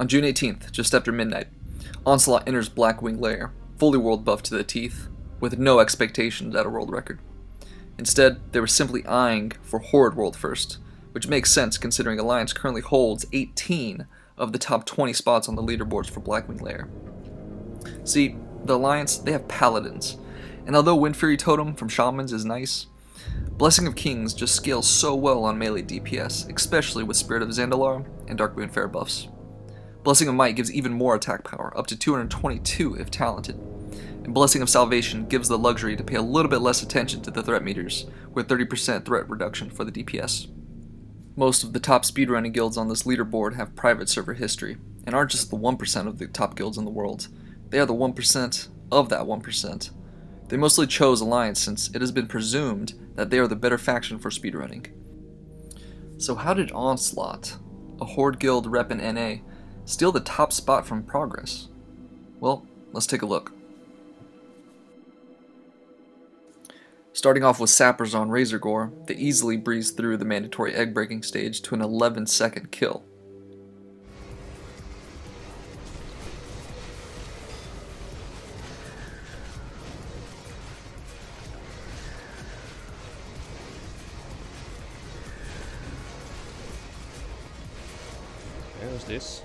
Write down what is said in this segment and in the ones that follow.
On June 18th, just after midnight, Onslaught enters Blackwing Lair, fully world buffed to the teeth, with no expectations at a world record. Instead, they were simply eyeing for Horde world first, which makes sense considering Alliance currently holds 18 of the top 20 spots on the leaderboards for Blackwing Lair. See, the Alliance, they have paladins, and although Wind Fury Totem from Shamans is nice, Blessing of Kings just scales so well on melee DPS, especially with Spirit of Zandalar and Darkmoon Fair buffs. Blessing of Might gives even more attack power, up to 222 if talented, and Blessing of Salvation gives the luxury to pay a little bit less attention to the threat meters, with 30% threat reduction for the DPS. Most of the top speedrunning guilds on this leaderboard have private server history, and aren't just the 1% of the top guilds in the world. They are the 1% of that 1%. They mostly chose Alliance since it has been presumed that they are the better faction for speedrunning. So how did Onslaught, a Horde guild rep in NA, steal the top spot from Progress? Well, let's take a look. Starting off with Sappers on Razorgore, they easily breezed through the mandatory egg-breaking stage to an 11-second kill. What's this?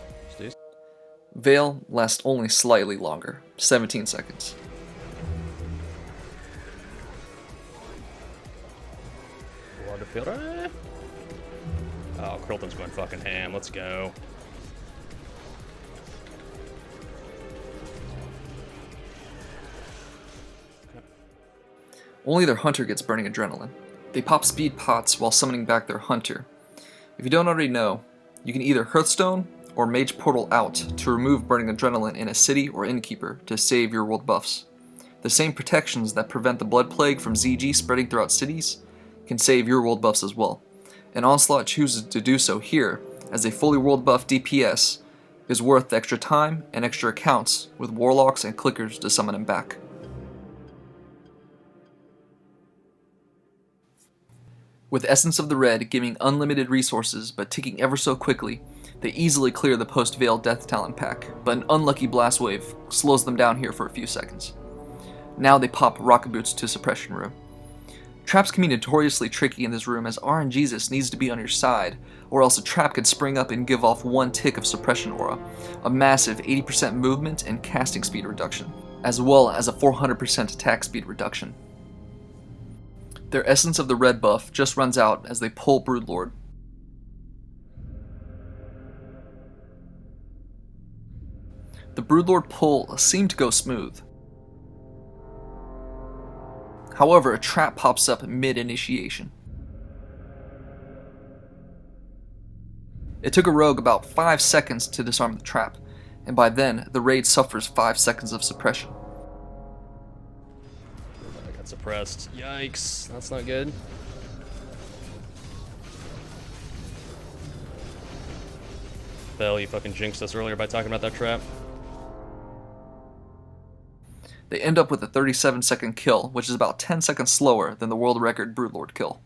Veil lasts only slightly longer, 17 seconds. Oh, Quilton's going fucking ham. Let's go. Only their hunter gets burning adrenaline. They pop speed pots while summoning back their hunter. If you don't already know, you can either Hearthstone or Mage Portal out to remove burning adrenaline in a city or innkeeper to save your world buffs. The same protections that prevent the Blood Plague from ZG spreading throughout cities can save your world buffs as well, and Onslaught chooses to do so here, as a fully world buff DPS is worth the extra time and extra accounts with warlocks and clickers to summon him back. With Essence of the Red giving unlimited resources but ticking ever so quickly, they easily clear the post-Veil Death Talent pack, but an unlucky Blast Wave slows them down here for a few seconds. Now they pop Rocket Boots to Suppression Room. Traps can be notoriously tricky in this room as RNGesus needs to be on your side, or else a trap could spring up and give off one tick of Suppression Aura, a massive 80% movement and casting speed reduction, as well as a 400% attack speed reduction. Their Essence of the Red buff just runs out as they pull Broodlord. The Broodlord pull seemed to go smooth. However, a trap pops up mid-initiation. It took a rogue about 5 seconds to disarm the trap, and by then, the raid suffers 5 seconds of suppression. I got suppressed. Yikes, that's not good. Bell, you fucking jinxed us earlier by talking about that trap. They end up with a 37-second kill, which is about 10 seconds slower than the world record Broodlord kill.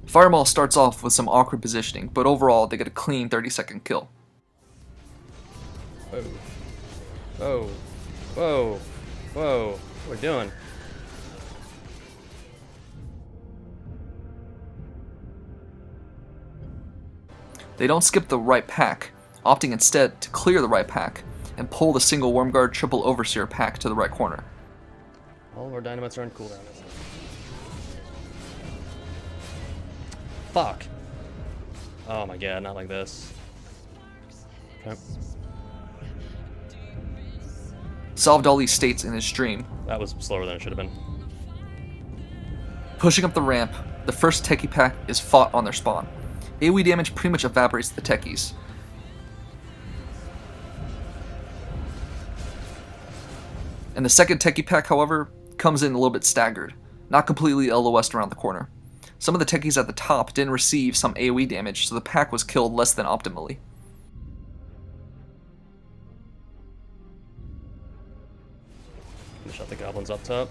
Fireball starts off with some awkward positioning, but overall they get a clean 30-second kill. Whoa. Whoa. Whoa. Whoa. What are we doing? They don't skip the right pack, opting instead to clear the right pack and pull the single Wyrmguard triple Overseer pack to the right corner. All of our dynamites are on cooldown. Fuck. Oh my god, not like this. Okay. Salvador states in his stream, That was slower than it should have been. pushing up the ramp, the first techie pack is fought on their spawn. AoE damage pretty much evaporates the techies. And the second techie pack, however, comes in a little bit staggered, not completely LOS'd around the corner. Some of the techies at the top didn't receive some AoE damage, so the pack was killed less than optimally. Shot the goblins up top.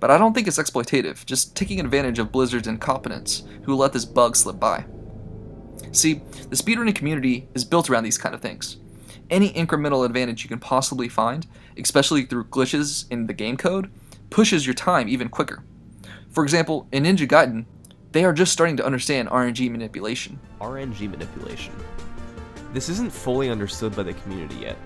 but I don't think it's exploitative, just taking advantage of Blizzard's incompetence, who let this bug slip by. See, the speedrunning community is built around these kind of things. Any incremental advantage you can possibly find, especially through glitches in the game code, pushes your time even quicker. For example, in Ninja Gaiden, they are just starting to understand RNG manipulation. RNG manipulation. This isn't fully understood by the community yet,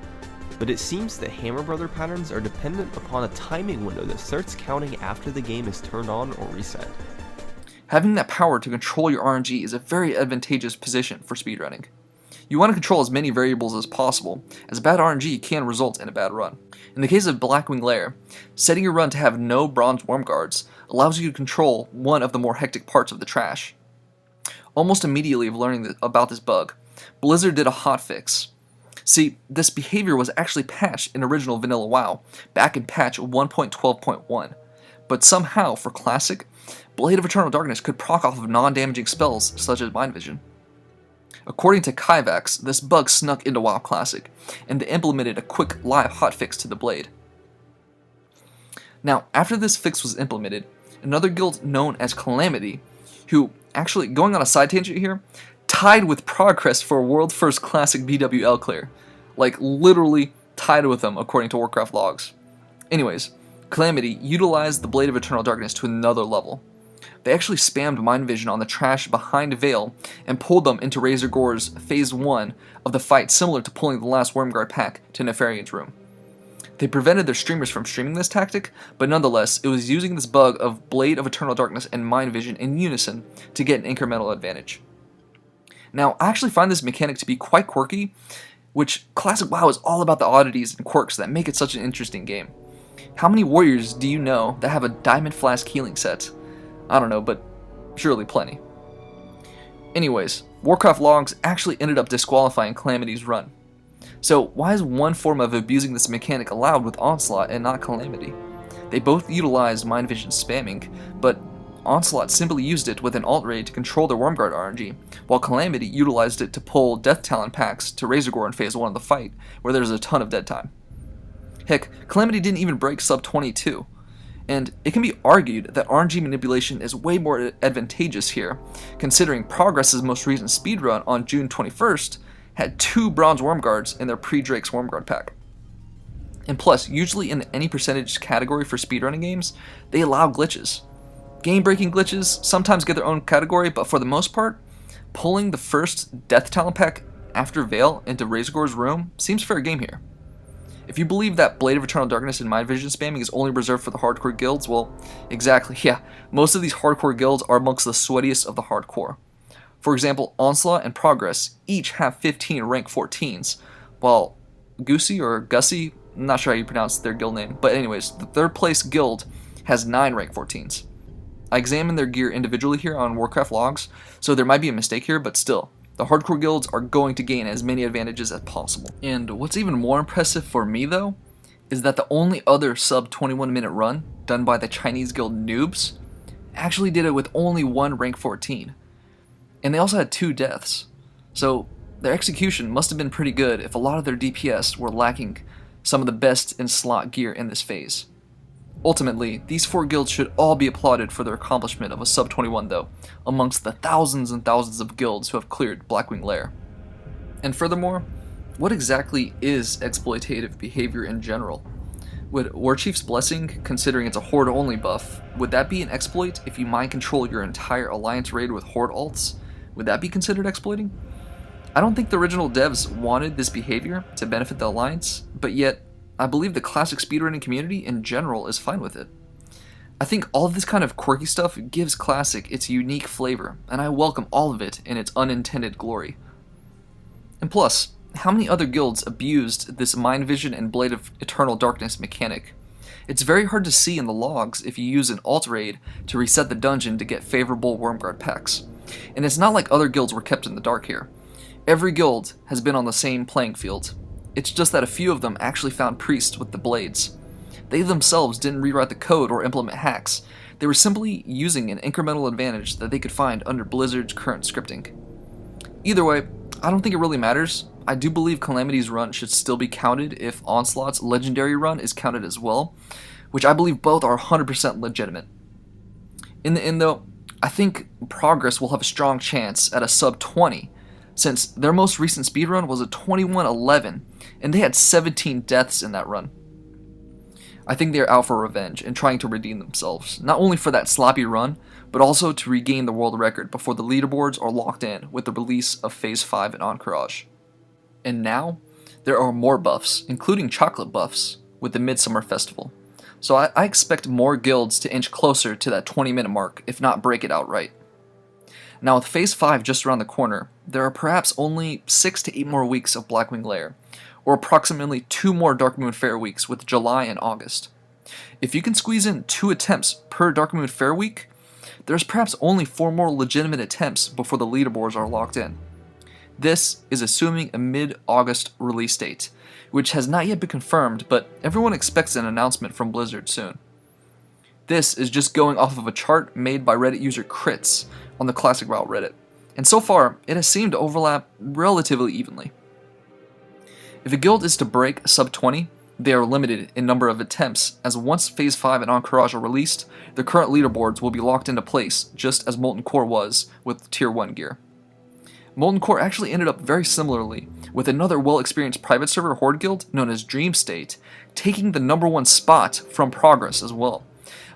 but it seems that Hammer Brother patterns are dependent upon a timing window that starts counting after the game is turned on or reset. Having that power to control your RNG is a very advantageous position for speedrunning. You want to control as many variables as possible, as bad RNG can result in a bad run. In the case of Blackwing Lair, setting your run to have no Bronze Wyrmguards allows you to control one of the more hectic parts of the trash. Almost immediately of learning about this bug, Blizzard did a hotfix. See, this behavior was actually patched in original vanilla WoW, back in patch 1.12.1, but somehow, for Classic, Blade of Eternal Darkness could proc off of non-damaging spells such as Mind Vision. According to Kaivax, this bug snuck into WoW Classic, and they implemented a quick live hotfix to the blade. Now, after this fix was implemented, another guild known as Calamity, who, actually, going on a side tangent here, tied with Progress for a world first classic BWL clear. Like, literally tied with them according to Warcraftlogs. Anyways, Calamity utilized the Blade of Eternal Darkness to another level. They actually spammed Mind Vision on the trash behind Veil and pulled them into Razor Gore's Phase 1 of the fight, similar to pulling the last Wyrmguard pack to Nefarian's room. They prevented their streamers from streaming this tactic, but nonetheless, it was using this bug of Blade of Eternal Darkness and Mind Vision in unison to get an incremental advantage. Now, I actually find this mechanic to be quite quirky, which Classic WoW is all about the oddities and quirks that make it such an interesting game. How many warriors do you know that have a Diamond Flask healing set? I don't know, but surely plenty. Anyways, Warcraftlogs actually ended up disqualifying Calamity's run. So why is one form of abusing this mechanic allowed with Onslaught and not Calamity? They both utilized Mind Vision spamming, but Onslaught simply used it with an alt raid to control their Wyrmguard RNG, while Calamity utilized it to pull Death Talon packs to Razor Gore in Phase 1 of the fight, where there's a ton of dead time. Heck, Calamity didn't even break sub 22. And it can be argued that RNG manipulation is way more advantageous here, considering Progress's most recent speedrun on June 21st had 2 Bronze Wyrmguards in their pre-Drake's Wyrmguard pack. And plus, usually in any percentage category for speedrunning games, they allow glitches. Game-breaking glitches sometimes get their own category, but for the most part, pulling the first Death Talon pack after Veil into Razor Gore's room seems fair game here. If you believe that Blade of Eternal Darkness and Mind Vision spamming is only reserved for the hardcore guilds, well, exactly, yeah, most of these hardcore guilds are amongst the sweatiest of the hardcore. For example, Onslaught and Progress each have 15 rank 14s, while Goosey or Gussie, I'm not sure how you pronounce their guild name, but anyways, the third place guild has 9 rank 14s. I examined their gear individually here on Warcraftlogs, so there might be a mistake here, but still, the hardcore guilds are going to gain as many advantages as possible. And what's even more impressive for me though, is that the only other sub 21 minute run done by the Chinese guild Noobs actually did it with only 1 rank 14. And they also had 2 deaths. So their execution must have been pretty good if a lot of their DPS were lacking some of the best in slot gear in this phase. Ultimately, these 4 guilds should all be applauded for their accomplishment of a sub 21 though, amongst the thousands and thousands of guilds who have cleared Blackwing Lair. And furthermore, what exactly is exploitative behavior in general? Would Warchief's Blessing, considering it's a Horde only buff, would that be an exploit if you mind control your entire Alliance raid with Horde alts? Would that be considered exploiting? I don't think the original devs wanted this behavior to benefit the Alliance, but yet, I believe the classic speedrunning community in general is fine with it. I think all of this kind of quirky stuff gives Classic its unique flavor, and I welcome all of it in its unintended glory. And plus, how many other guilds abused this Mind Vision and Blade of Eternal Darkness mechanic? It's very hard to see in the logs if you use an alt raid to reset the dungeon to get favorable Wyrmguard packs. And it's not like other guilds were kept in the dark here. Every guild has been on the same playing field. It's just that a few of them actually found priests with the blades. They themselves didn't rewrite the code or implement hacks. They were simply using an incremental advantage that they could find under Blizzard's current scripting. Either way, I don't think it really matters. I do believe Calamity's run should still be counted if Onslaught's legendary run is counted as well, which I believe both are 100% legitimate. In the end though, I think Progress will have a strong chance at a sub 20, since their most recent speedrun was a 21-11, and they had 17 deaths in that run. I think they are out for revenge and trying to redeem themselves, not only for that sloppy run, but also to regain the world record before the leaderboards are locked in with the release of Phase 5 in Encourage. And now, there are more buffs, including chocolate buffs, with the Midsummer Festival. So I expect more guilds to inch closer to that 20-minute mark, if not break it outright. Now with Phase 5 just around the corner, there are perhaps only 6 to 8 more weeks of Blackwing Lair, or approximately 2 more Darkmoon Fair weeks with July and August. If you can squeeze in 2 attempts per Darkmoon Fair week, there's perhaps only 4 more legitimate attempts before the leaderboards are locked in. This is assuming a mid-August release date, which has not yet been confirmed, but everyone expects an announcement from Blizzard soon. This is just going off of a chart made by Reddit user Crits on the Classic WoW Reddit, and so far it has seemed to overlap relatively evenly. If a guild is to break sub 20, they are limited in number of attempts, as once Phase 5 and Encourage are released, the current leaderboards will be locked into place, just as Molten Core was with Tier 1 gear. Molten Core actually ended up very similarly, with another well-experienced private server Horde guild known as Dream State taking the #1 spot from Progress as well.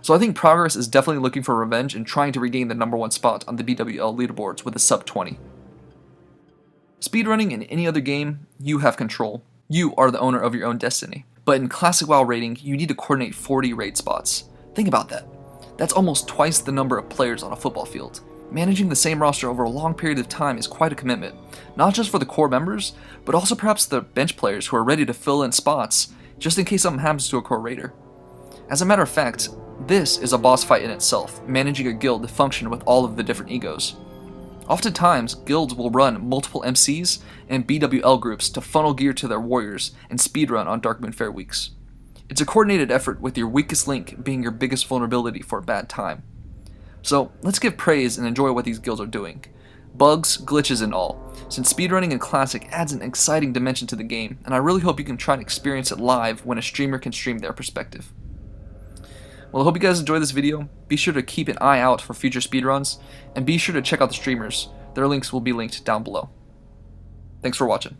So I think Progress is definitely looking for revenge and trying to regain the #1 spot on the BWL leaderboards with a sub 20. Speedrunning in any other game, you have control. You are the owner of your own destiny. But in Classic WoW raiding, you need to coordinate 40 raid spots. Think about that. That's almost twice the number of players on a football field. Managing the same roster over a long period of time is quite a commitment, not just for the core members, but also perhaps the bench players who are ready to fill in spots, just in case something happens to a core raider. As a matter of fact, this is a boss fight in itself, managing a guild to function with all of the different egos. Oftentimes, guilds will run multiple MCs and BWL groups to funnel gear to their warriors and speedrun on Darkmoon Fair weeks. It's a coordinated effort with your weakest link being your biggest vulnerability for a bad time. So let's give praise and enjoy what these guilds are doing. Bugs, glitches, and all, since speedrunning in Classic adds an exciting dimension to the game, and I really hope you can try and experience it live when a streamer can stream their perspective. Well, I hope you guys enjoyed this video. Be sure to keep an eye out for future speedruns, and be sure to check out the streamers. Their links will be linked down below. Thanks for watching.